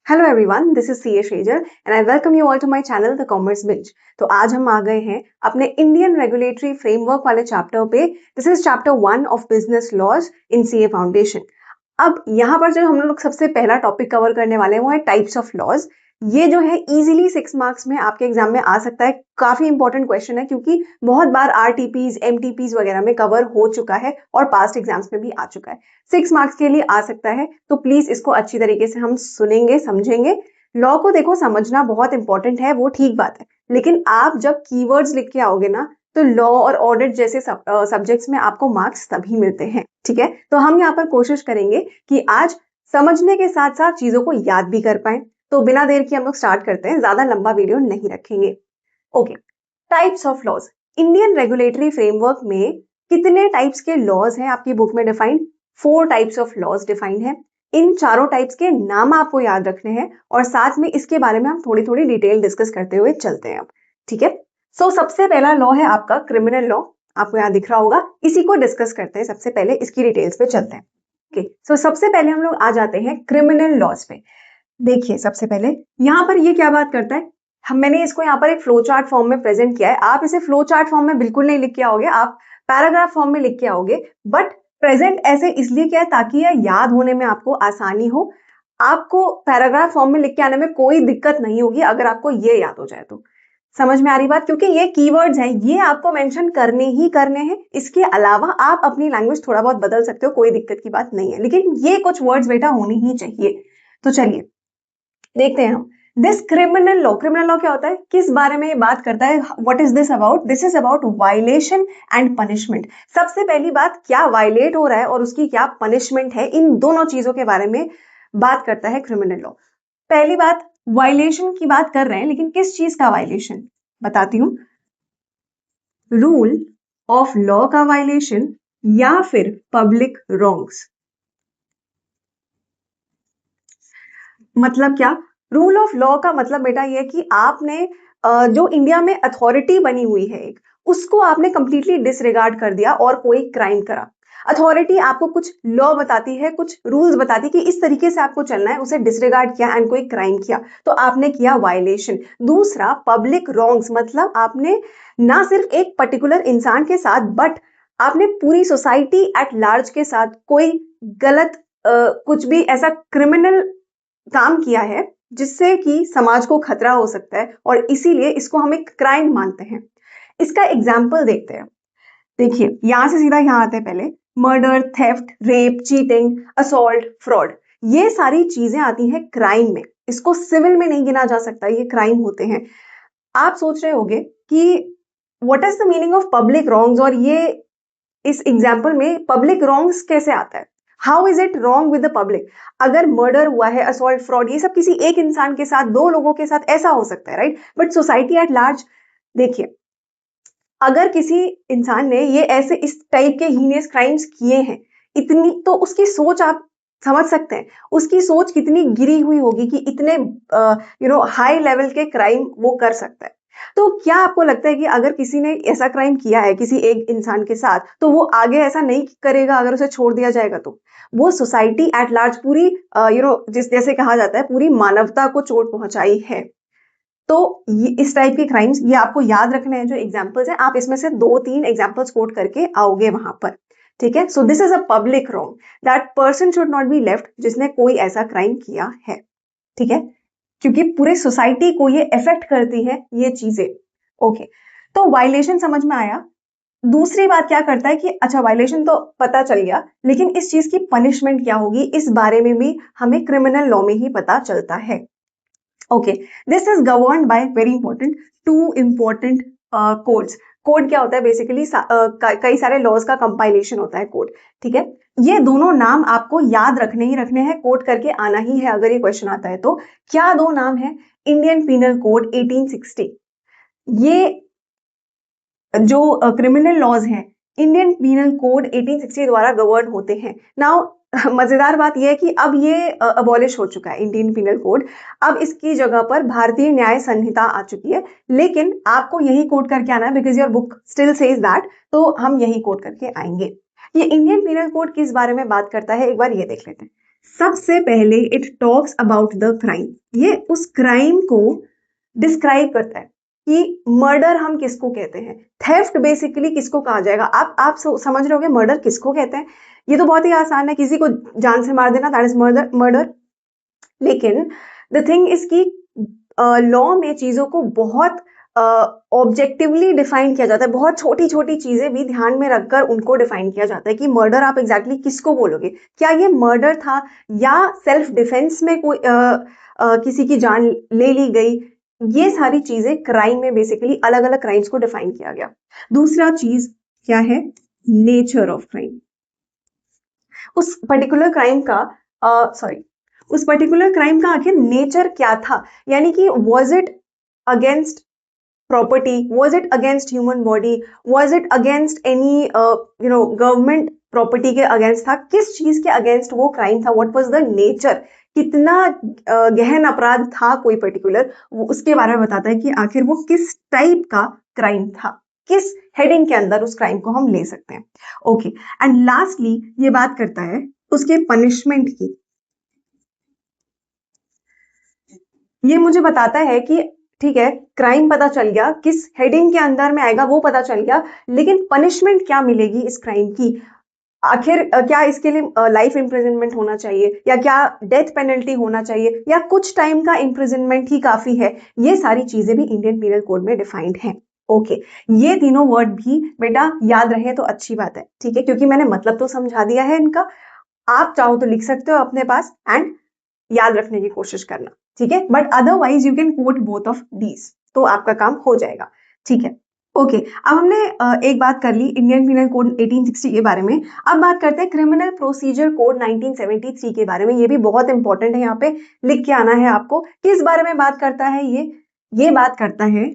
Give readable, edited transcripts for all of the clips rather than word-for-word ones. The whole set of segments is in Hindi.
Hello everyone, this is C A Shejar and I welcome you all to my channel the commerce binge. तो आज हम आ गए हैं अपने इंडियन रेगुलेटरी फ्रेमवर्क वाले चैप्टर पे। This is chapter 1 of business laws in CA foundation. अब यहाँ पर जो हम लोग सबसे पहला टॉपिक कवर करने वाले हैं वो है टाइप्स ऑफ लॉज। ये जो है इजीली 6 मार्क्स में आपके एग्जाम में आ सकता है। काफी इंपॉर्टेंट क्वेश्चन है क्योंकि बहुत बार आरटीपीज एमटीपीज वगैरह में कवर हो चुका है और पास्ट एग्जाम्स में भी आ चुका है। 6 मार्क्स के लिए आ सकता है, तो प्लीज इसको अच्छी तरीके से हम सुनेंगे समझेंगे। लॉ को देखो समझना बहुत इंपॉर्टेंट है, वो ठीक बात है, लेकिन आप जब कीवर्ड्स लिख के आओगे ना तो लॉ और ऑडिट जैसे सब्जेक्ट्स में आपको मार्क्स तभी मिलते हैं। ठीक है, तो हम यहाँ पर कोशिश करेंगे कि आज समझने के साथ साथ चीजों को याद भी कर पाए। तो बिना देर के हम लोग स्टार्ट करते हैं, ज्यादा लंबा वीडियो नहीं रखेंगे। Okay, types of laws. Indian regulatory framework में कितने टाइप्स के लॉज हैं आपकी बुक में defined? 4 types of laws defined है। इन चारों टाइप्स के नाम आपको याद रखने हैं और साथ में इसके बारे में हम थोड़ी थोड़ी डिटेल डिस्कस करते हुए चलते हैं अब। ठीक है, सो सबसे पहला लॉ है आपका क्रिमिनल लॉ। आपको यहाँ दिख रहा होगा, इसी को डिस्कस करते हैं। सबसे पहले इसकी डिटेल्स पे चलते हैं। ओके, सो सबसे पहले हम लोग आ जाते हैं क्रिमिनल लॉज पे। देखिए, सबसे पहले यहाँ पर ये क्या बात करता है, मैंने इसको यहाँ पर एक फ्लो चार्ट फॉर्म में प्रेजेंट किया है। आप इसे फ्लो चार्ट फॉर्म में बिल्कुल नहीं लिख के आओगे, आप पैराग्राफ फॉर्म में लिख के आओगे। बट प्रेजेंट ऐसे इसलिए किया है ताकि यह याद होने में आपको आसानी हो। आपको पैराग्राफ फॉर्म में लिख के आने में कोई दिक्कत नहीं होगी अगर आपको ये याद हो जाए तो। समझ में आ रही बात? क्योंकि ये कीवर्ड्स हैं, ये आपको मेंशन करने ही करने हैं। इसके अलावा आप अपनी लैंग्वेज थोड़ा बहुत बदल सकते हो, कोई दिक्कत की बात नहीं है, लेकिन ये कुछ वर्ड्स बेटा होने ही चाहिए। तो चलिए देखते हैं हम this criminal law. Criminal law क्या होता है, किस बारे में ये बात करता है? What is this about? This is about violation and punishment. सबसे पहली बात, क्या वायलेट हो रहा है और उसकी क्या पनिशमेंट है, इन दोनों चीजों के बारे में बात करता है क्रिमिनल लॉ। पहली बात, वायलेशन की बात कर रहे हैं, लेकिन किस चीज का वायलेशन बताती हूं। रूल ऑफ लॉ का वायलेशन या फिर पब्लिक रॉन्ग्स। मतलब क्या? रूल ऑफ लॉ का मतलब बेटा ये कि आपने जो इंडिया में अथॉरिटी बनी हुई है एक, उसको आपने कंप्लीटली डिसरिगार्ड कर दिया और कोई क्राइम करा। अथॉरिटी आपको कुछ लॉ बताती है, कुछ रूल्स बताती है कि इस तरीके से आपको चलना है, उसे डिसरिगार्ड किया एंड कोई क्राइम किया, तो आपने किया वायलेशन। दूसरा, पब्लिक रॉन्ग्स, मतलब आपने ना सिर्फ एक पर्टिकुलर इंसान के साथ बट आपने पूरी सोसाइटी एट लार्ज के साथ कोई गलत कुछ भी ऐसा क्रिमिनल काम किया है जिससे कि समाज को खतरा हो सकता है और इसीलिए इसको हम एक क्राइम मानते हैं। इसका एग्जाम्पल देखते हैं। देखिए, यहां से सीधा यहां आते हैं। पहले murder, theft, rape, cheating, assault, fraud, ये सारी चीजें आती हैं क्राइम में। इसको सिविल में नहीं गिना जा सकता, ये क्राइम होते हैं। आप सोच रहे होंगे कि what is the meaning of public wrongs, और ये इस एग्जाम्पल में पब्लिक रॉन्ग्स कैसे आता है? How is it wrong with the public? अगर मर्डर हुआ है, असॉल्ट, फ्रॉड, ये सब किसी एक इंसान के साथ, दो लोगों के साथ ऐसा हो सकता है, right? But society at large, देखिए, अगर किसी इंसान ने ये ऐसे इस टाइप के हीनियस क्राइम्स किए हैं इतनी, तो उसकी सोच आप समझ सकते हैं उसकी सोच कितनी गिरी हुई होगी कि इतने हाई लेवल के क्राइम वो कर सकता है। तो क्या आपको लगता है कि अगर किसी ने ऐसा क्राइम किया है किसी एक इंसान के साथ, तो वो आगे ऐसा नहीं करेगा अगर उसे छोड़ दिया जाएगा? तो वो सोसाइटी एट लार्ज पूरी जिस जैसे कहा जाता है पूरी मानवता को चोट पहुंचाई है। तो ये इस टाइप के क्राइम्स ये आपको याद रखने हैं। जो एग्जांपल्स हैं आप इसमें से 2-3 एग्जांपल्स कोट करके आओगे वहां पर। ठीक है, so this is a public wrong, that person should not be left जिसने कोई ऐसा क्राइम किया है। ठीक है, क्योंकि पूरे सोसाइटी को ये इफेक्ट करती है ये चीजें। ओके, तो वायलेशन समझ में आया। दूसरी बात क्या करता है कि अच्छा, वायलेशन तो पता चल गया, लेकिन इस चीज की पनिशमेंट क्या होगी इस बारे में भी हमें क्रिमिनल लॉ में ही पता चलता है। Okay, this is governed by very important 2 important codes. Code क्या होता है? बेसिकली कई सारे लॉज का कंपाइलेशन होता है कोड। ठीक है, ये दोनों नाम आपको याद रखने ही रखने हैं, कोड करके आना ही है अगर ये क्वेश्चन आता है तो। क्या 2 नाम है? इंडियन पीनल कोड 1860, ये जो क्रिमिनल लॉज हैं इंडियन पीनल कोड 1860 द्वारा गवर्न होते हैं। नाउ मजेदार बात यह है कि अब ये अबॉलिश हो चुका है इंडियन पीनल कोड। अब इसकी जगह पर भारतीय न्याय संहिता आ चुकी है, लेकिन आपको यही कोड करके आना है because your book still says that, तो हम यही कोड करके आएंगे। ये इंडियन पीनल कोड किस बारे में बात करता है एक बार ये देख लेते हैं। सबसे पहले it talks about the crime, ये उस क्राइम को डिस्क्राइब करता है कि मर्डर हम किसको कहते हैं, थेफ्ट बेसिकली किसको कहा जाएगा। आप समझ रहे होगे मर्डर किसको कहते हैं। ये तो बहुत ही आसान है, किसी को जान से मार देना, दैट इज मर्डर मर्डर। लेकिन द थिंग इज कि लॉ में चीजों को बहुत ऑब्जेक्टिवली डिफाइन किया जाता है, बहुत छोटी छोटी चीजें भी ध्यान में रखकर उनको डिफाइन किया जाता है कि मर्डर आप एग्जैक्टली किसको बोलोगे, क्या ये मर्डर था या सेल्फ डिफेंस में कोई किसी की जान ले ली गई। ये सारी चीजें क्राइम में बेसिकली अलग अलग क्राइम्स को डिफाइन किया गया। दूसरा चीज क्या है, नेचर ऑफ क्राइम। उस पर्टिकुलर क्राइम का सॉरी उस पर्टिकुलर क्राइम का आखिर नेचर क्या था, यानी कि was it against property, was it against human body, was it against any government property के अगेंस्ट था, किस चीज के अगेंस्ट वो क्राइम था, what was the nature, कितना गहन अपराध था कोई पर्टिकुलर, उसके बारे में बताता है कि आखिर वो किस टाइप का क्राइम था, किस हेडिंग के अंदर उस क्राइम को हम ले सकते हैं। ओके, एंड लास्टली ये बात करता है उसके पनिशमेंट की। ये मुझे बताता है कि ठीक है, क्राइम पता चल गया, किस हेडिंग के अंदर में आएगा वो पता चल गया, लेकिन पनिशमेंट क्या मिलेगी इस क्राइम की, आखिर क्या इसके लिए लाइफ इम्प्रिजनमेंट होना चाहिए या क्या डेथ पेनल्टी होना चाहिए या कुछ टाइम का इम्प्रिजनमेंट ही काफी है। ये सारी चीजें भी इंडियन पीनल कोड में डिफाइंड हैं। ओके, ये तीनों वर्ड भी बेटा याद रहे तो अच्छी बात है, ठीक है, क्योंकि मैंने मतलब तो समझा दिया है इनका। आप चाहो तो लिख सकते हो अपने पास एंड याद रखने की कोशिश करना, ठीक है, but otherwise you can coat both of these, तो आपका काम हो जाएगा, ठीक है। ओके, अब हमने एक बात कर ली इंडियन पिनल कोड 1860 के बारे में। अब बात करते हैं क्रिमिनल प्रोसीजर कोड 1973 के बारे में। ये भी बहुत इंपॉर्टेंट है, यहाँ पे लिख के आना है आपको। किस बारे में बात करता है ये बात करता है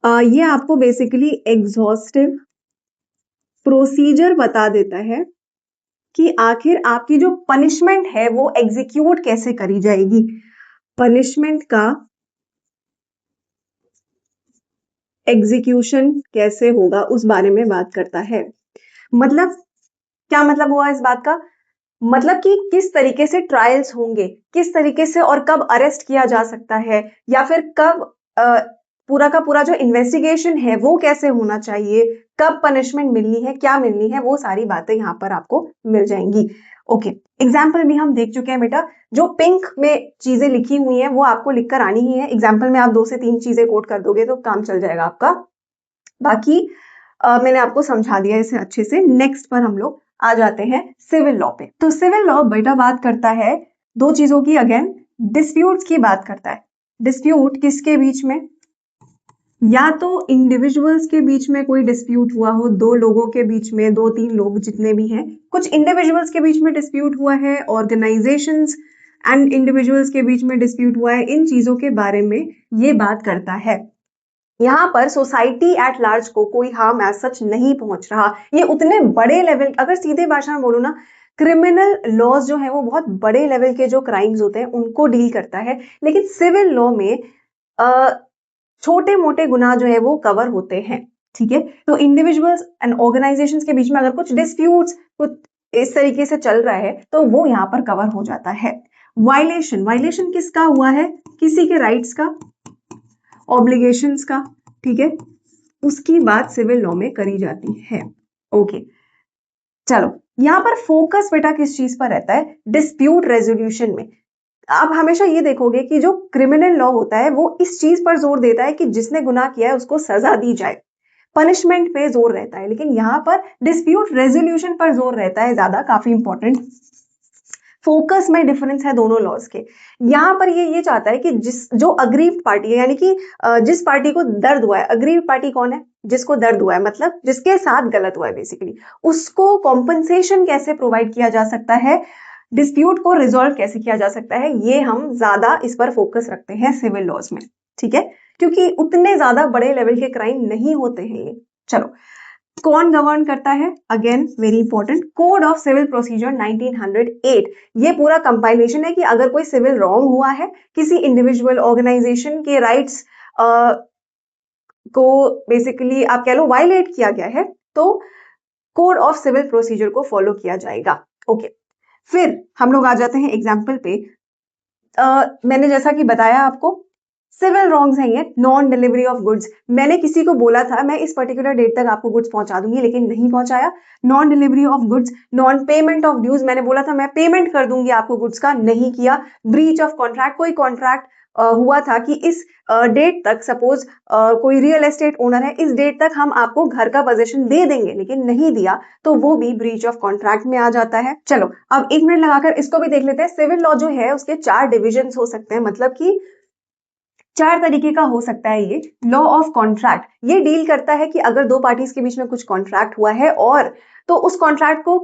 ये आपको बेसिकली एग्जॉस्टिव प्रोसीजर बता देता है कि आखिर आपकी जो पनिशमेंट है वो एग्जीक्यूट कैसे करी जाएगी, पनिशमेंट का एग्जीक्यूशन कैसे होगा उस बारे में बात करता है। मतलब क्या मतलब हुआ इस बात का, मतलब कि किस तरीके से ट्रायल्स होंगे, किस तरीके से और कब अरेस्ट किया जा सकता है, या फिर कब पूरा का पूरा जो इन्वेस्टिगेशन है वो कैसे होना चाहिए, कब पनिशमेंट मिलनी है, क्या मिलनी है, वो सारी बातें यहाँ पर आपको मिल जाएंगी। ओके, एग्जाम्पल भी हम देख चुके हैं बेटा, जो पिंक में चीजें लिखी हुई हैं वो आपको लिखकर आनी ही है। एग्जाम्पल में आप 2 से 3 चीजें कोट कर दोगे तो काम चल जाएगा आपका। बाकी मैंने आपको समझा दिया इसे अच्छे से। नेक्स्ट पर हम लोग आ जाते हैं सिविल लॉ पे। तो सिविल लॉ बेटा बात करता है 2 चीजों की, अगेन डिस्प्यूट्स की बात करता है। डिस्प्यूट किसके बीच में, या तो इंडिविजुअल्स के बीच में कोई डिस्प्यूट हुआ हो, 2 लोगों के बीच में, 2-3 लोग जितने भी हैं, कुछ इंडिविजुअल्स के बीच में डिस्प्यूट हुआ है, ऑर्गेनाइजेशंस एंड इंडिविजुअल्स के बीच में डिस्प्यूट हुआ है, इन चीजों के बारे में ये बात करता है। यहाँ पर सोसाइटी एट लार्ज को कोई हार्म एज सच नहीं पहुंच रहा। ये उतने बड़े लेवल, अगर सीधे भाषा में बोलूं ना, क्रिमिनल लॉज जो है वो बहुत बड़े लेवल के जो क्राइम्स होते हैं उनको डील करता है, लेकिन सिविल लॉ में छोटे मोटे गुनाह जो है वो कवर होते हैं, ठीक है। तो इंडिविजुअल्स एंड ऑर्गेनाइजेशंस के बीच में अगर कुछ डिस्प्यूट्स कुछ इस तरीके से चल रहा है तो वो यहाँ पर कवर हो जाता है। वायलेशन, वायलेशन किसका हुआ है, किसी के राइट्स का, ऑब्लिगेशंस का, ठीक है, उसकी बात सिविल लॉ में करी जाती है। ओके, चलो यहाँ पर फोकस बेटा किस चीज पर रहता है, डिस्प्यूट रेजोल्यूशन में। आप हमेशा ये देखोगे कि जो क्रिमिनल लॉ होता है वो इस चीज पर जोर देता है कि जिसने गुनाह किया है उसको सजा दी जाए, पनिशमेंट पे जोर रहता है, लेकिन यहाँ पर डिस्प्यूट रेजोल्यूशन पर जोर रहता है ज्यादा, काफी इंपॉर्टेंट। फोकस में डिफरेंस है दोनों लॉज के। यहाँ पर ये चाहता है कि जिस जो अग्रीव्ड पार्टी है, यानी कि जिस पार्टी को दर्द हुआ है, अग्रीव्ड पार्टी कौन है, जिसको दर्द हुआ है, मतलब जिसके साथ गलत हुआ है बेसिकली, उसको कॉम्पनसेशन कैसे प्रोवाइड किया जा सकता है, डिस्प्यूट को रिजॉल्व कैसे किया जा सकता है, ये हम ज्यादा इस पर फोकस रखते हैं सिविल लॉज में, ठीक है, क्योंकि उतने ज्यादा बड़े लेवल के क्राइम नहीं होते हैं ये। चलो, कौन गवर्न करता है, again very important, code of civil procedure 1908। ये पूरा कंपाइलेशन है कि अगर कोई सिविल रॉन्ग हुआ है, किसी इंडिविजुअल ऑर्गेनाइजेशन के राइट्स को बेसिकली आप कह लो वायलेट किया गया है, तो कोड ऑफ सिविल प्रोसीजर को फॉलो किया जाएगा। ओके, फिर हम लोग आ जाते हैं एग्जाम्पल पे। मैंने जैसा कि बताया आपको, सिविल रॉन्ग्स हैं ये, नॉन डिलीवरी ऑफ गुड्स। मैंने किसी को बोला था मैं इस पर्टिकुलर डेट तक आपको गुड्स पहुंचा दूंगी, लेकिन नहीं पहुंचाया। Non delivery of goods, non payment of dues, मैंने बोला था मैं पेमेंट कर दूंगी आपको गुड्स का, नहीं किया। ब्रीच ऑफ कॉन्ट्रैक्ट, कोई कॉन्ट्रैक्ट हुआ था कि इस डेट तक, सपोज कोई रियल एस्टेट ओनर है, इस डेट तक हम आपको घर का पोजीशन दे देंगे, लेकिन नहीं दिया, तो वो भी ब्रीच ऑफ कॉन्ट्रैक्ट में आ जाता है। चलो अब 1 मिनट लगाकर इसको भी देख लेते हैं। सिविल लॉ जो है उसके 4 डिविजन हो सकते हैं, मतलब कि 4 तरीके का हो सकता है ये। लॉ ऑफ कॉन्ट्रैक्ट ये डील करता है कि अगर दो पार्टीज के बीच में कुछ कॉन्ट्रैक्ट हुआ है, और तो उस कॉन्ट्रैक्ट को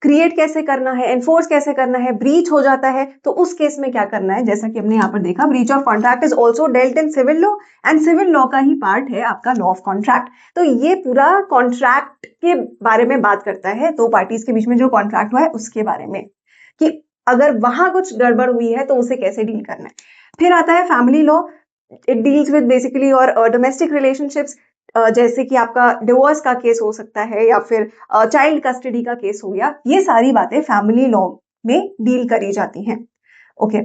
क्रिएट कैसे करना है, एनफोर्स कैसे करना है, ब्रीच हो जाता है तो उस केस में क्या करना है। जैसा कि हमने यहाँ पर देखा, breach of contract is also dealt in civil law, and civil law का ही पार्ट है आपका लॉ ऑफ कॉन्ट्रैक्ट। तो ये पूरा कॉन्ट्रैक्ट के बारे में बात करता है, दो पार्टीज के बीच में जो कॉन्ट्रैक्ट हुआ है उसके बारे में, कि अगर वहां कुछ गड़बड़ हुई है तो उसे कैसे डील करना है। फिर आता है family law. It deals with basically और डोमेस्टिक रिलेशनशिप्स, जैसे कि आपका डिवोर्स का केस हो सकता है, या फिर चाइल्ड कस्टडी का केस हो गया। ये सारी बातें फैमिली लॉ में डील करी जाती हैं। ओके,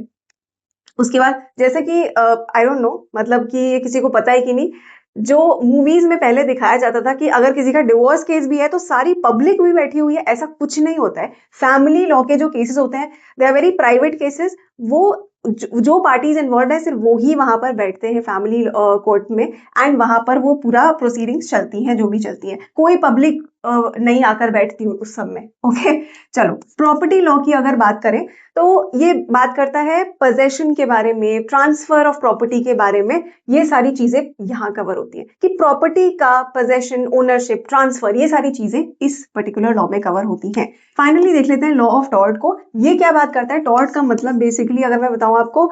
उसके बाद जैसे कि आई डोंट नो, मतलब कि ये किसी को पता है कि नहीं, जो मूवीज में पहले दिखाया जाता था कि अगर किसी का डिवोर्स केस भी है तो सारी पब्लिक भी बैठी हुई है, ऐसा कुछ नहीं होता है। फैमिली लॉ के जो केसेस होते हैं, they are very private cases. वो जो पार्टीज इन्वॉल्व है सिर्फ वो ही वहां पर बैठते हैं फैमिली कोर्ट में, एंड वहां पर वो पूरा प्रोसीडिंग्स चलती हैं, जो भी चलती हैं, कोई पब्लिक नहीं आकर बैठती उस सब में। ओके, चलो प्रॉपर्टी लॉ की अगर बात करें तो ये बात करता है पोजेशन के बारे में, ट्रांसफर ऑफ प्रॉपर्टी के बारे में। ये सारी चीजें यहाँ कवर होती है कि प्रॉपर्टी का पोजेशन, ओनरशिप, ट्रांसफर, ये सारी चीजें इस पर्टिकुलर लॉ में कवर होती हैं। फाइनली देख लेते हैं लॉ ऑफ टॉर्ट को। ये क्या बात करता है? टॉर्ट का मतलब बेसिकली अगर मैं बताऊं आपको,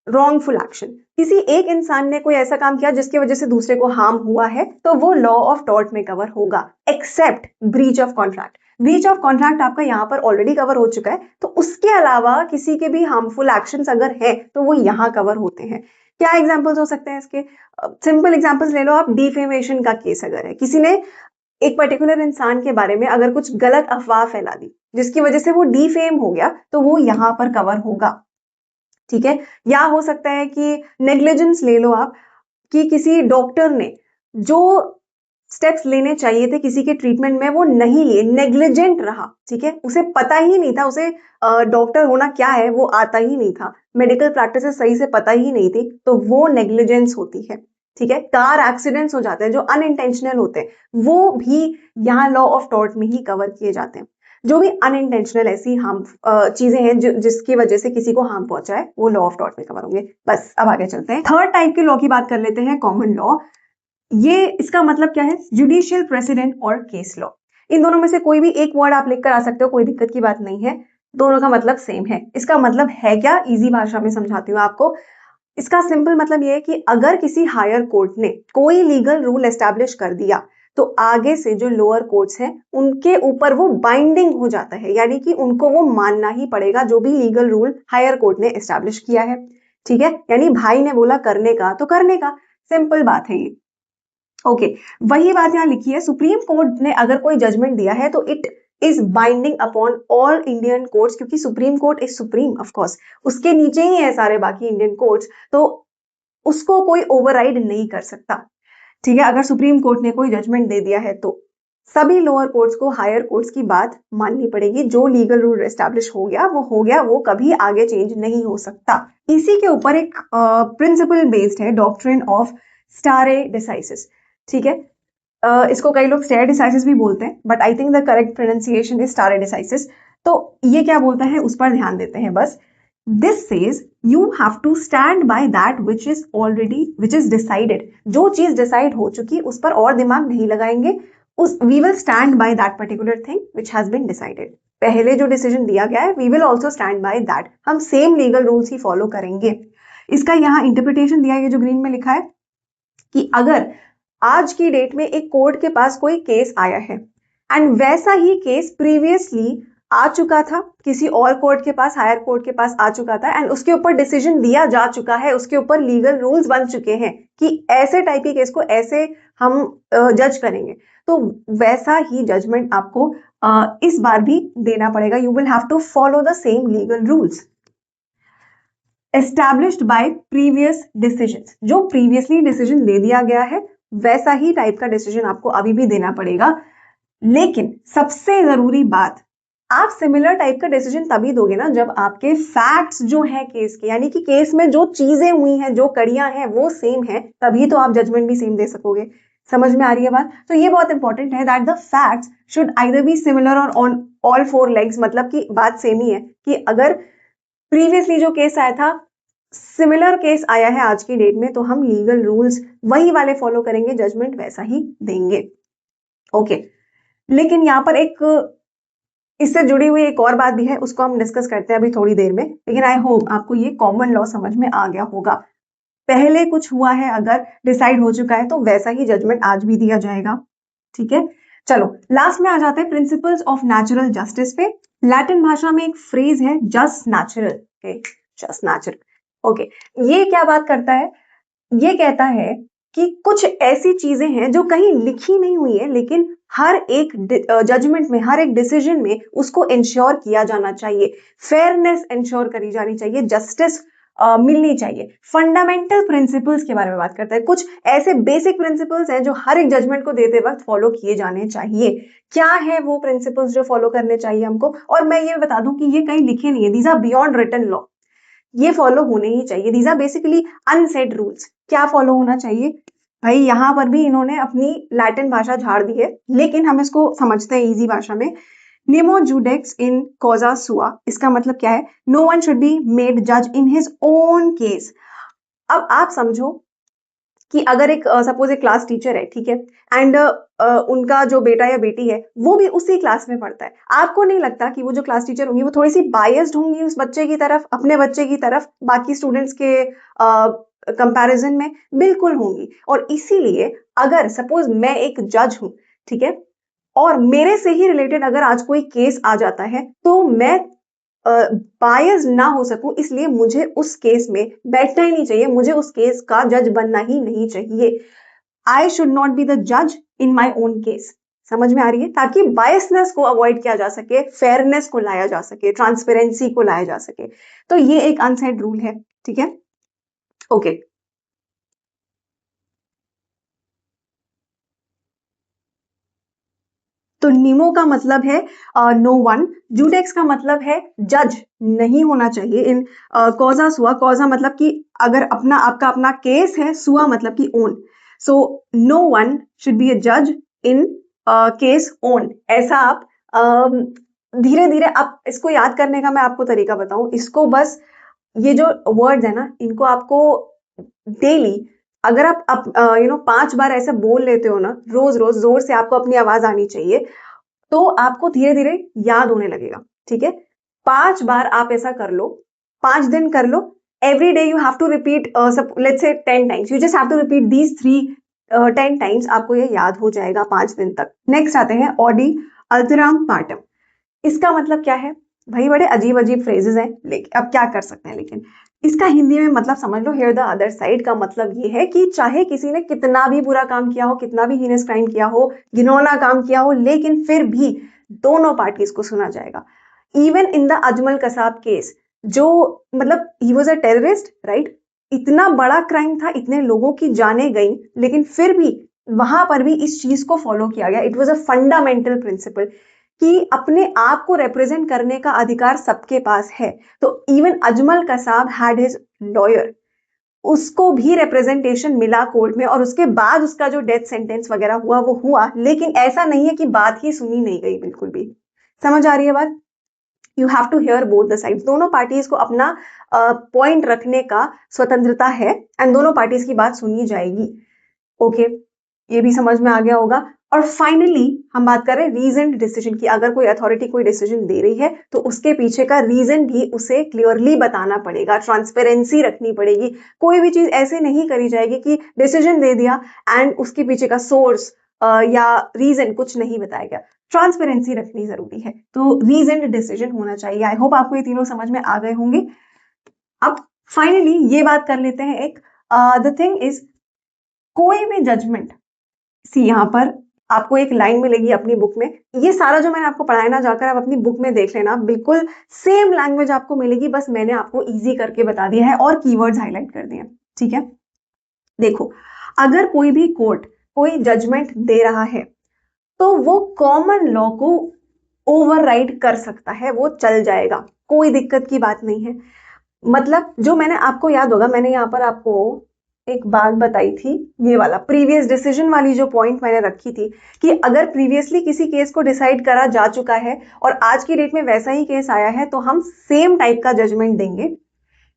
रॉन्गफुल एक्शन। किसी एक इंसान ने कोई ऐसा काम किया जिसकी वजह से दूसरे को हार्म हुआ है, तो वो लॉ ऑफ टॉर्ट में कवर होगा, except breach of contract. Breach of contract आपका यहाँ पर ऑलरेडी कवर हो चुका है, तो उसके अलावा किसी के भी हार्मफुल एक्शंस अगर है तो वो यहाँ कवर होते हैं। क्या एग्जांपल्स हो सकते हैं इसके? सिंपल एग्जांपल्स ले लो आप। डिफेमेशन का केस अगर है, किसी ने एक पर्टिकुलर इंसान के बारे में अगर कुछ गलत अफवाह फैला दी जिसकी वजह से वो डिफेम हो गया, तो वो यहाँ पर कवर होगा। ठीक है, या हो सकता है कि नेग्लिजेंस ले लो आप, कि किसी डॉक्टर ने जो स्टेप्स लेने चाहिए थे किसी के ट्रीटमेंट में वो नहीं लिए, नेग्लिजेंट रहा। ठीक है, उसे पता ही नहीं था, उसे डॉक्टर होना क्या है वो आता ही नहीं था, मेडिकल प्रैक्टिस सही से पता ही नहीं थी, तो वो नेग्लिजेंस होती है। ठीक है, कार एक्सीडेंट्स हो जाते हैं जो अनइंटेंशनल होते हैं, वो भी यहाँ लॉ ऑफ टॉर्ट में ही कवर किए जाते हैं। जो भी अनइंटेंशनल ऐसी हार्म चीजें हैं जिसकी वजह से किसी को हार्म पहुंचा है, वो लॉ ऑफ टॉर्ट में कवर होंगे। बस अब आगे चलते हैं, थर्ड टाइप के लॉ की बात कर लेते हैं, कॉमन लॉ। ये इसका मतलब क्या है? जुडिशियल प्रेसिडेंट और केस लॉ। इन दोनों में से कोई भी एक वर्ड आप लिखकर आ सकते हो, कोई दिक्कत की बात नहीं है, दोनों का मतलब सेम है। इसका मतलब है क्या, इजी भाषा में समझाती हूँ आपको। इसका सिंपल मतलब ये है कि अगर किसी हायर कोर्ट ने कोई लीगल रूल एस्टैब्लिश कर दिया, तो आगे से जो लोअर कोर्ट्स हैं उनके ऊपर वो बाइंडिंग हो जाता है, यानी कि उनको वो मानना ही पड़ेगा जो भी लीगल रूल हायर कोर्ट ने एस्टैब्लिश किया है। ठीक है, यानी भाई ने बोला करने का तो करने का, सिंपल बात है ये। ओके, वही बात यहाँ लिखी है, सुप्रीम कोर्ट ने अगर कोई जजमेंट दिया है तो it is binding upon all Indian courts, क्योंकि supreme court is supreme of course, उसके नीचे ही है सारे बाकी इंडियन कोर्ट्स, तो उसको कोई ओवरराइड नहीं कर सकता। ठीक है, अगर सुप्रीम कोर्ट ने कोई जजमेंट दे दिया है तो सभी लोअर कोर्ट्स को हायर कोर्ट्स की बात माननी पड़ेगी। जो लीगल रूल एस्टैब्लिश हो गया वो हो गया, वो कभी आगे चेंज नहीं हो सकता। इसी के ऊपर एक प्रिंसिपल बेस्ड है, डॉक्ट्रिन ऑफ स्टारे डिसाइसिस। ठीक है, इसको कई लोग स्टेयर डिसाइसिस भी बोलते हैं, but I think the correct pronunciation is stare decisis. तो ये क्या बोलता है उस पर ध्यान देते हैं बस। This says you have to stand by that which is decided. जो चीज डिसाइड हो चुकी उस पर और दिमाग नहीं लगाएंगे, उस we will stand by that particular thing which has been decided. पहले जो डिसीजन दिया गया है we will also stand by that, हम सेम लीगल रूल्स ही फॉलो करेंगे। इसका यहाँ इंटरप्रिटेशन दिया है, ये जो ग्रीन में लिखा है, कि अगर आज की डेट में एक कोर्ट के पास कोई केस आया है एंड वैसा ही केस प्रीवियसली आ चुका था किसी और कोर्ट के पास, हायर कोर्ट के पास आ चुका था, एंड उसके ऊपर डिसीजन दिया जा चुका है, उसके ऊपर लीगल रूल्स बन चुके हैं कि ऐसे टाइप के केस को ऐसे हम जज करेंगे, तो वैसा ही जजमेंट आपको इस बार भी देना पड़ेगा. You will have to follow the same legal rules established by previous decisions. जो प्रीवियसली डिसीजन दे दिया गया है वैसा ही टाइप का डिसीजन आपको अभी भी देना पड़ेगा. लेकिन सबसे जरूरी बात, आप सिमिलर टाइप का डिसीजन तभी दोगे ना जब आपके फैक्ट्स जो है केस के, यानी कि केस में जो चीजें हुई हैं, जो कड़ियां हैं वो सेम है, तभी तो आप जजमेंट भी सेम दे सकोगे. समझ में आ रही है बात? तो ये बहुत इंपॉर्टेंट है that the facts should either be similar और ऑन ऑल फोर लेग्स. मतलब कि बात सेम ही है कि अगर प्रीवियसली जो केस आया था, सिमिलर केस आया है आज की डेट में, तो हम लीगल रूल्स वही वाले फॉलो करेंगे, जजमेंट वैसा ही देंगे. ओके. लेकिन यहाँ पर एक इससे जुड़ी हुई एक और बात भी है, उसको हम डिस्कस करते हैं अभी थोड़ी देर में. लेकिन आई होप आपको ये कॉमन लॉ समझ में आ गया होगा. पहले कुछ हुआ है, अगर डिसाइड हो चुका है तो वैसा ही जजमेंट आज भी दिया जाएगा. ठीक है. चलो लास्ट में आ जाते हैं प्रिंसिपल्स ऑफ नेचुरल जस्टिस पे. लैटिन भाषा में एक फ्रेज है just natural. Just natural. Okay. ये क्या बात करता है? ये कहता है कि कुछ ऐसी चीजें हैं जो कहीं लिखी नहीं हुई है, लेकिन हर एक जजमेंट में, हर एक डिसीजन में उसको इंश्योर किया जाना चाहिए, फेयरनेस इंश्योर करी जानी चाहिए, जस्टिस मिलनी चाहिए. फंडामेंटल प्रिंसिपल्स के बारे में बात करता है. कुछ ऐसे बेसिक प्रिंसिपल्स हैं जो हर एक जजमेंट को देते वक्त फॉलो किए जाने चाहिए. क्या है वो प्रिंसिपल्स जो फॉलो करने चाहिए हमको? और मैं ये बता दूं कि ये कहीं लिखे नहीं है, these are beyond written law. ये फॉलो होने ही चाहिए. These are basically unsaid rules. क्या फॉलो होना चाहिए भाई? यहां पर भी इन्होंने अपनी लैटिन भाषा झाड़ दी है, लेकिन हम इसको समझते हैं इजी भाषा में. निमो जुडेक्स इन कॉजा सुआ. इसका मतलब क्या है? No one should be made जज इन हिज ओन केस. अब आप समझो कि अगर एक सपोज एक क्लास टीचर है, ठीक है, एंड उनका जो बेटा या बेटी है वो भी उसी क्लास में पढ़ता है. आपको नहीं लगता कि वो जो क्लास टीचर होंगी वो थोड़ी सी बायस्ड होंगी उस बच्चे की तरफ, अपने बच्चे की तरफ, बाकी स्टूडेंट्स के कंपैरिजन में? बिल्कुल होंगी. और इसीलिए अगर सपोज मैं एक जज हूं, ठीक है, और मेरे से ही रिलेटेड अगर आज कोई केस आ जाता है, तो मैं बायस ना हो सकूं, इसलिए मुझे उस केस में बैठना ही नहीं चाहिए, मुझे उस केस का जज बनना ही नहीं चाहिए. I should not be the जज इन माई ओन केस. समझ में आ रही है? ताकि बायसनेस को अवॉइड किया जा सके, फेयरनेस को लाया जा सके, ट्रांसपेरेंसी को लाया जा सके. तो ये एक अनसेड रूल है. ठीक है. ओके. तो निमो का मतलब है नो वन. जूडेक्स का मतलब है जज नहीं होना चाहिए. इन कॉजा सुआ, कॉजा मतलब कि अगर अपना आपका अपना केस है, सुआ मतलब कि own. So no one should be a जज इन केस ओन. ऐसा आप धीरे धीरे आप इसको याद करने का मैं आपको तरीका बताऊं. इसको बस ये जो वर्ड्स है ना, इनको आपको डेली अगर आप 5 बार ऐसे बोल लेते हो ना, रोज रोज जोर से आपको अपनी आवाज आनी चाहिए, तो आपको धीरे धीरे याद होने लगेगा. ठीक है. 5 बार आप ऐसा कर लो, 5 दिन कर लो. Every day you have to repeat, let's say 10 times. You just have to repeat these 10 times. आपको ये याद हो जाएगा 5 दिन तक. नेक्स्ट आते हैं ऑडी अल्तराम पार्टम. इसका मतलब क्या है भाई? बड़े अजीब अजीब फ्रेजेस हैं, लेकिन अब क्या कर सकते हैं. लेकिन इसका हिंदी में मतलब समझ लो, हियर द अदर साइड का मतलब ये है कि चाहे किसी ने कितना भी बुरा काम किया हो, कितना भी हीनस क्राइम किया हो, घिनौना काम किया हो, लेकिन फिर भी दोनों पार्टीज को सुना जाएगा. Even in the Ajmal Kasab case, जो मतलब he was a terrorist, right? इतना बड़ा क्राइम था, इतने लोगों की जानें गई, लेकिन फिर भी वहां पर भी इस चीज को फॉलो किया गया. It was a fundamental principle कि अपने आप को रिप्रेजेंट करने का अधिकार सबके पास है. तो even Ajmal Kasab had his lawyer. उसको भी रिप्रेजेंटेशन मिला कोर्ट में, और उसके बाद उसका जो डेथ सेंटेंस वगैरह हुआ वो हुआ. लेकिन ऐसा नहीं है कि बात ही सुनी नहीं गई बिल्कुल भी. समझ आ रही है बात? You have to hear both the sides. दोनों पार्टीज को अपना पॉइंट रखने का स्वतंत्रता है, एंड दोनों पार्टीज की बात सुनी जाएगी. ओके. ये भी समझ में आ गया होगा. और फाइनली हम बात कर रहे हैं रीजन डिसीजन की. अगर कोई अथॉरिटी कोई डिसीजन दे रही है तो उसके पीछे का रीजन भी उसे क्लियरली बताना पड़ेगा, ट्रांसपेरेंसी रखनी पड़ेगी. कोई भी चीज ऐसे नहीं करी जाएगी कि डिसीजन दे दिया एंड उसके पीछे का सोर्स या रीजन कुछ नहीं बताया गया. ट्रांसपेरेंसी रखनी जरूरी है. तो रीजन डिसीजन होना चाहिए. आई होप आपको ये तीनों समझ में आ गए होंगे. अब फाइनली ये बात कर लेते हैं एक, द थिंग इज, कोई भी जजमेंट, सी यहाँ पर आपको एक लाइन मिलेगी अपनी बुक में, ये सारा जो मैंने आपको पढ़ाया ना जाकर आप अपनी बुक में देख लेना, बिल्कुल सेम लैंग्वेज आपको मिलेगी, बस मैंने आपको इजी करके बता दिया है और कीवर्ड्स हाईलाइट कर दिए हैं, ठीक है। देखो, अगर कोई भी कोर्ट कोई जजमेंट दे रहा है तो वो कॉमन लॉ को ओवरराइड कर सकता है, वो चल जाएगा, कोई दिक्कत की बात नहीं है। मतलब जो मैंने आपको याद होगा, मैंने यहाँ पर आपको एक बात बताई थी, ये वाला प्रीवियस डिसीजन वाली जो पॉइंट मैंने रखी थी कि अगर प्रीवियसली किसी केस को डिसाइड करा जा चुका है और आज की डेट में वैसा ही केस आया है तो हम सेम टाइप का जजमेंट देंगे।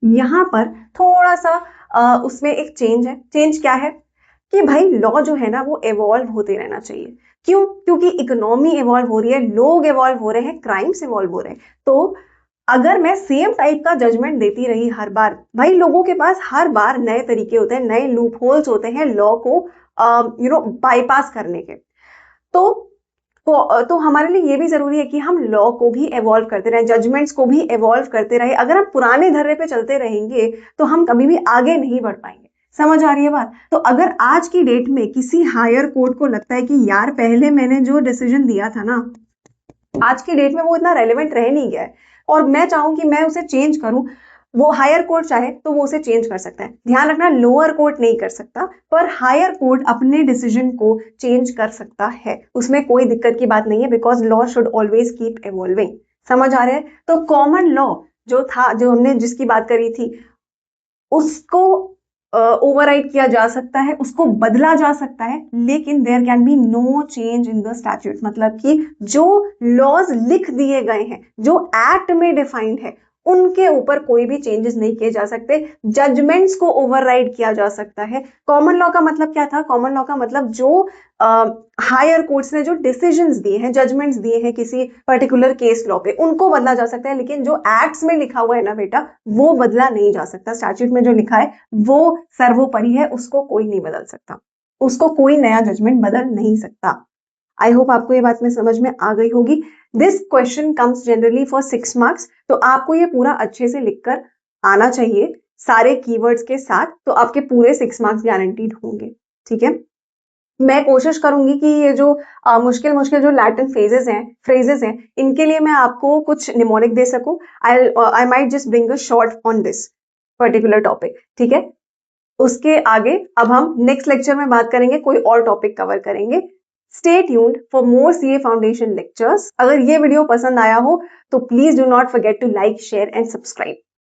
यहाँ पर थोड़ा सा उसमें एक चेंज है। चेंज क्या है कि भाई लॉ जो है ना वो एवॉल्व होते रहना चाहिए। क्यों? क्योंकि इकोनॉमी एवॉल्व हो रही है, लोग एवॉल्व हो रहे हैं, क्राइम्स एवॉल्व हो रहे हैं। तो अगर मैं सेम टाइप का जजमेंट देती रही हर बार, भाई लोगों के पास हर बार नए तरीके होते हैं, नए लूप होल्स होते हैं लॉ को बाईपास करने के। तो तो हमारे लिए ये भी जरूरी है कि हम लॉ को भी एवॉल्व करते रहे, जजमेंट्स को भी एवॉल्व करते रहे। अगर हम पुराने धर्रे पे चलते रहेंगे तो हम कभी भी आगे नहीं बढ़ पाएंगे। समझ आ रही है बात? तो अगर आज की डेट में किसी हायर कोर्ट को लगता है कि यार पहले मैंने जो डिसीजन दिया था ना, आज की डेट में वो इतना रेलेवेंट रह नहीं गया है और मैं चाहूं कि मैं उसे चेंज करूं, वो हायर कोर्ट चाहे तो वो उसे चेंज कर सकता है। ध्यान रखना, लोअर कोर्ट नहीं कर सकता, पर हायर कोर्ट अपने डिसीजन को चेंज कर सकता है, उसमें कोई दिक्कत की बात नहीं है, because law should always keep evolving. समझ आ रहा है? तो कॉमन लॉ जो था, जो हमने जिसकी बात करी थी, उसको ओवरराइड किया जा सकता है, उसको बदला जा सकता है, लेकिन there can be no change in the statute. मतलब कि जो लॉज लिख दिए गए हैं, जो एक्ट में डिफाइंड है, उनके ऊपर कोई भी चेंजेस नहीं किए जा सकते। जजमेंट्स को ओवरराइड किया जा सकता है। कॉमन लॉ का मतलब क्या था? कॉमन लॉ का मतलब जो हायर कोर्ट्स ने जो डिसीजंस दिए हैं, जजमेंट्स दिए हैं किसी पर्टिकुलर केस लॉ पे, उनको बदला जा सकता है, लेकिन जो एक्ट्स में लिखा हुआ है ना बेटा, वो बदला नहीं जा सकता। स्टैट्यूट में जो लिखा है वो सर्वोपरि है, उसको कोई नहीं बदल सकता, उसको कोई नया जजमेंट बदल नहीं सकता। आई होप आपको ये बात में समझ में आ गई होगी। This question comes generally for 6 marks, तो आपको ये पूरा अच्छे से लिखकर आना चाहिए सारे कीवर्ड्स के साथ, तो आपके पूरे 6 मार्क्स गारंटीड होंगे। ठीक है, मैं कोशिश करूंगी कि ये जो मुश्किल मुश्किल जो लैटिन फ्रेजेस हैं, इनके लिए मैं आपको कुछ निमोनिक दे सकूं। I might just bring a short on this particular topic. ठीक है, उसके आगे अब हम नेक्स्ट लेक्चर में बात करेंगे, कोई और टॉपिक कवर करेंगे। Stay tuned for more CA foundation lectures. अगर ये वीडियो पसंद आया हो तो please do not forget to like, share and subscribe.